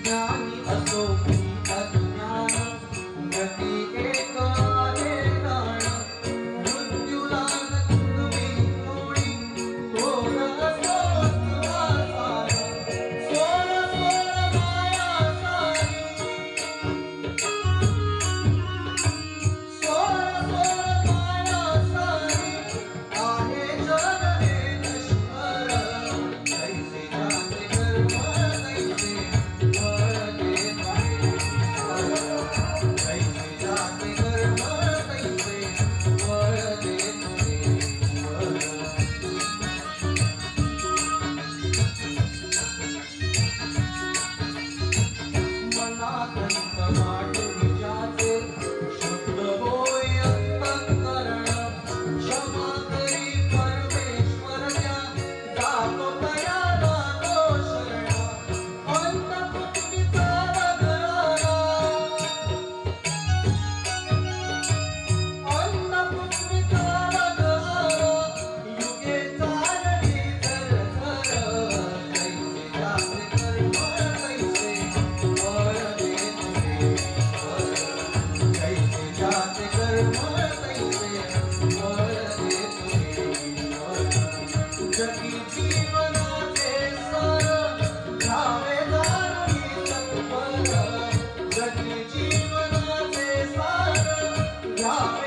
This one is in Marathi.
ज्ञानी असो की अज्ञान गती एक आहे प्राण मृत्यूला तुम्ही थोडी थोर असो किंवा सार सोर सोर माया सारी सोर सोर माया सारी आहे जग हे नश्वर कैसे जाते कर्म कैसे फळ देते कैसे जाते कर्म कैसे फळ देते मनातंत माठ विचाचे शुद्ध होय अंतःकरण क्षमा करी परमेश्वर त्या जातो तयाला तो शरण अंतःपुष्टीचा वगळाला अंतःपुष्टीचा वगळाला युगे चालली झरझर कैसे जाते कर्म कैसे फळ देते कैसे जाते कर्म कैसे फळ देते जगी जीवनाचे सर घ्यावे जाणून सत्वर जगी जीवनाचे सार घ्यावे